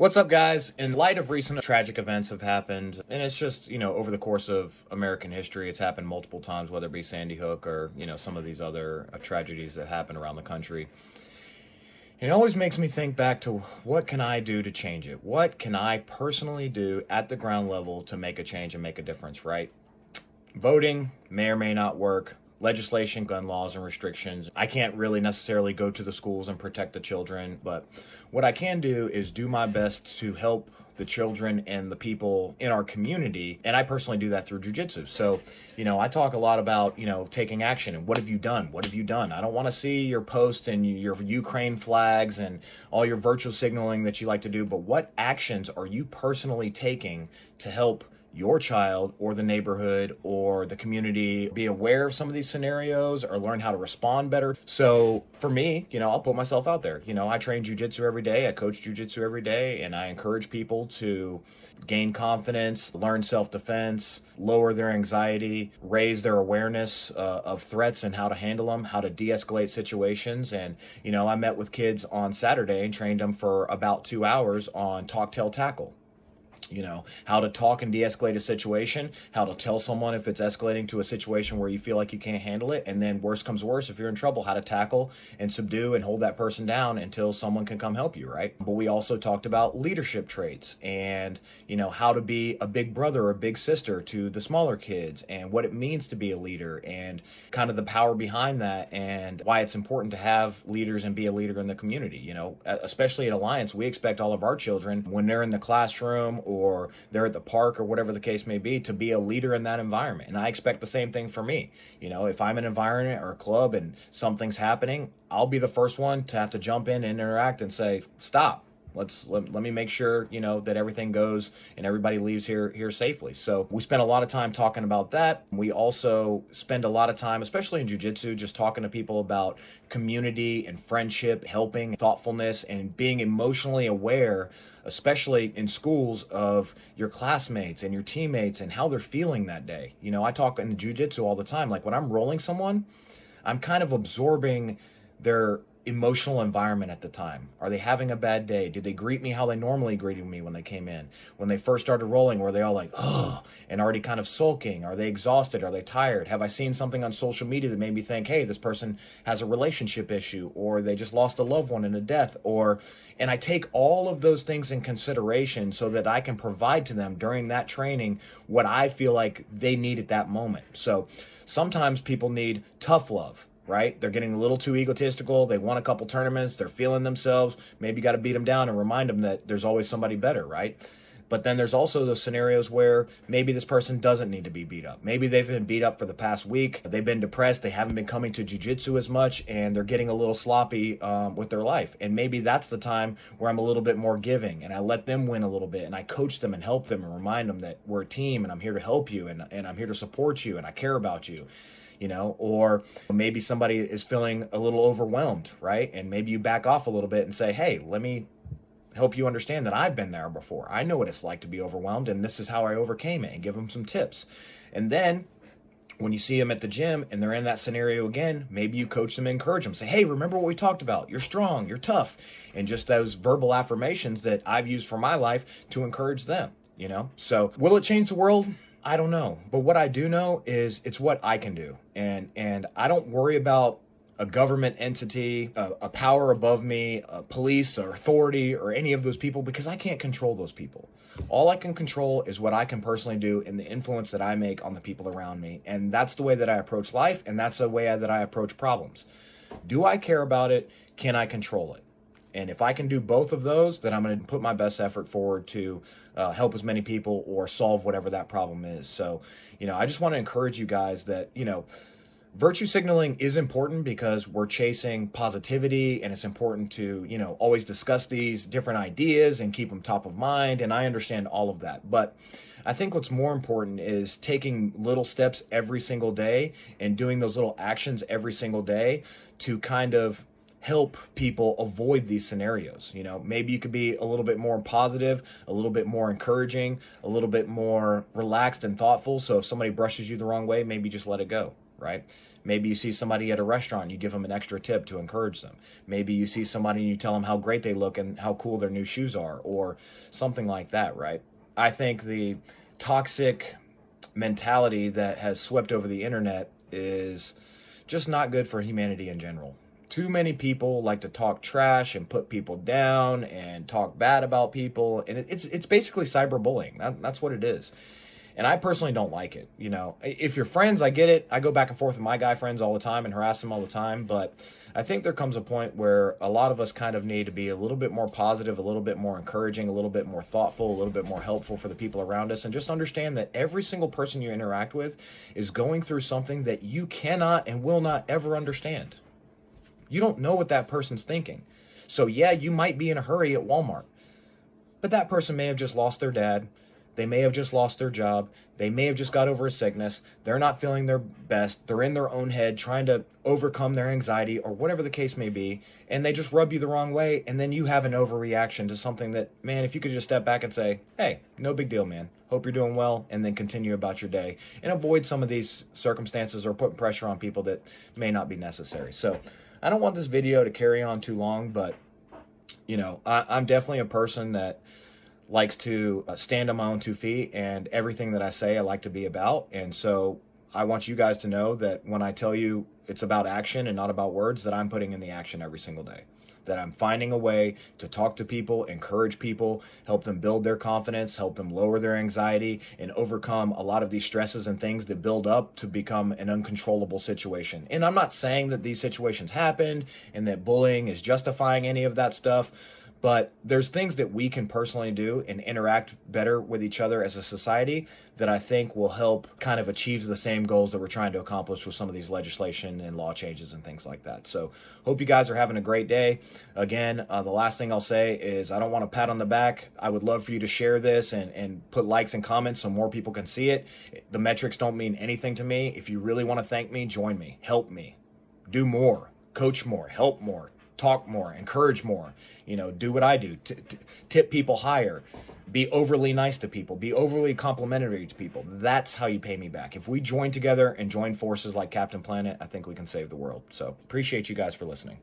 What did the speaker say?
What's up, guys? In light of recent tragic events have happened, and it's just, over the course of American history, it's happened multiple times, whether it be Sandy Hook or, some of these other tragedies that happen around the country. It always makes me think back to what can I do to change it? What can I personally do at the ground level to make a change and make a difference, right? Voting may or may not work. Legislation, gun laws, and restrictions. I can't really necessarily go to the schools and protect the children, but what I can do is do my best to help the children and the people in our community. And I personally do that through jujitsu. So, I talk a lot about, taking action and what have you done? What have you done? I don't want to see your posts and your Ukraine flags and all your virtual signaling that you like to do, but what actions are you personally taking to help your child or the neighborhood or the community be aware of some of these scenarios or learn how to respond better? So for me, I'll put myself out there. I train jujitsu every day. I coach jujitsu every day, and I encourage people to gain confidence, learn self-defense, lower their anxiety, raise their awareness of threats and how to handle them, how to de-escalate situations. And, I met with kids on Saturday and trained them for about 2 hours on talk, tell, tackle. How to talk and de-escalate a situation, how to tell someone if it's escalating to a situation where you feel like you can't handle it, and then worst comes worse, if you're in trouble, how to tackle and subdue and hold that person down until someone can come help you, right? But we also talked about leadership traits and, how to be a big brother or a big sister to the smaller kids and what it means to be a leader and kind of the power behind that and why it's important to have leaders and be a leader in the community. Especially at Alliance, we expect all of our children when they're in the classroom or they're at the park or whatever the case may be to be a leader in that environment. And I expect the same thing for me. If I'm in an environment or a club and something's happening, I'll be the first one to have to jump in and interact and say, stop. Let me make sure, that everything goes and everybody leaves here safely. So we spend a lot of time talking about that. We also spend a lot of time, especially in jiu-jitsu, just talking to people about community and friendship, helping, thoughtfulness, and being emotionally aware, especially in schools, of your classmates and your teammates and how they're feeling that day. I talk in the jiu-jitsu all the time. Like when I'm rolling someone, I'm kind of absorbing their emotional environment at the time. Are they having a bad day? Did they greet me how they normally greeted me when they came in? When they first started rolling, were they all like, oh, and already kind of sulking? Are they exhausted? Are they tired? Have I seen something on social media that made me think, hey, this person has a relationship issue, or they just lost a loved one in a death, and I take all of those things in consideration so that I can provide to them during that training what I feel like they need at that moment. So sometimes people need tough love, right? They're getting a little too egotistical. They won a couple tournaments. They're feeling themselves. Maybe you got to beat them down and remind them that there's always somebody better, right? But then there's also those scenarios where maybe this person doesn't need to be beat up. Maybe they've been beat up for the past week. They've been depressed. They haven't been coming to jiu-jitsu as much, and they're getting a little sloppy with their life. And maybe that's the time where I'm a little bit more giving, and I let them win a little bit, and I coach them and help them and remind them that we're a team, and I'm here to help you, and I'm here to support you, and I care about you. Or maybe somebody is feeling a little overwhelmed, right? And maybe you back off a little bit and say, hey, let me help you understand that I've been there before. I know what it's like to be overwhelmed, and this is how I overcame it, and give them some tips. And then when you see them at the gym and they're in that scenario again, maybe you coach them, encourage them, say, hey, remember what we talked about? You're strong, you're tough. And just those verbal affirmations that I've used for my life to encourage them, So will it change the world? I don't know. But what I do know is it's what I can do. And I don't worry about a government entity, a power above me, a police or authority or any of those people, because I can't control those people. All I can control is what I can personally do and the influence that I make on the people around me. And that's the way that I approach life, and that's the way that I approach problems. Do I care about it? Can I control it? And if I can do both of those, then I'm going to put my best effort forward to help as many people or solve whatever that problem is. So, I just want to encourage you guys that, virtue signaling is important because we're chasing positivity, and it's important to, always discuss these different ideas and keep them top of mind. And I understand all of that. But I think what's more important is taking little steps every single day and doing those little actions every single day to kind of help people avoid these scenarios. Maybe you could be a little bit more positive, a little bit more encouraging, a little bit more relaxed and thoughtful. So if somebody brushes you the wrong way, maybe just let it go, right? Maybe you see somebody at a restaurant, you give them an extra tip to encourage them. Maybe you see somebody and you tell them how great they look and how cool their new shoes are, or something like that, right? I think the toxic mentality that has swept over the internet is just not good for humanity in general. Too many people like to talk trash and put people down and talk bad about people, and it's basically cyberbullying. That's what it is. And I personally don't like it. You know, if you're friends, I get it. I go back and forth with my guy friends all the time and harass them all the time. But I think there comes a point where a lot of us kind of need to be a little bit more positive, a little bit more encouraging, a little bit more thoughtful, a little bit more helpful for the people around us. And just understand that every single person you interact with is going through something that you cannot and will not ever understand. You don't know what that person's thinking. So yeah, you might be in a hurry at Walmart, but that person may have just lost their dad. They may have just lost their job. They may have just got over a sickness. They're not feeling their best. They're in their own head trying to overcome their anxiety or whatever the case may be. And they just rub you the wrong way. And then you have an overreaction to something that, man, if you could just step back and say, hey, no big deal, man. Hope you're doing well. And then continue about your day and avoid some of these circumstances or putting pressure on people that may not be necessary. So I don't want this video to carry on too long, but you know, I'm definitely a person that likes to stand on my own 2 feet, and everything that I say I like to be about. And so I want you guys to know that when I tell you it's about action and not about words, that I'm putting in the action every single day, that I'm finding a way to talk to people, encourage people, help them build their confidence, help them lower their anxiety, and overcome a lot of these stresses and things that build up to become an uncontrollable situation. And I'm not saying that these situations happened and that bullying is justifying any of that stuff, but there's things that we can personally do and interact better with each other as a society that I think will help kind of achieve the same goals that we're trying to accomplish with some of these legislation and law changes and things like that. So hope you guys are having a great day. Again, the last thing I'll say is I don't want to pat on the back. I would love for you to share this and put likes and comments so more people can see it. The metrics don't mean anything to me. If you really want to thank me, join me, help me, do more, coach more, help more, talk more, encourage more, you know, do what I do, tip people higher, be overly nice to people, be overly complimentary to people. That's how you pay me back. If we join together and join forces like Captain Planet, I think we can save the world. So appreciate you guys for listening.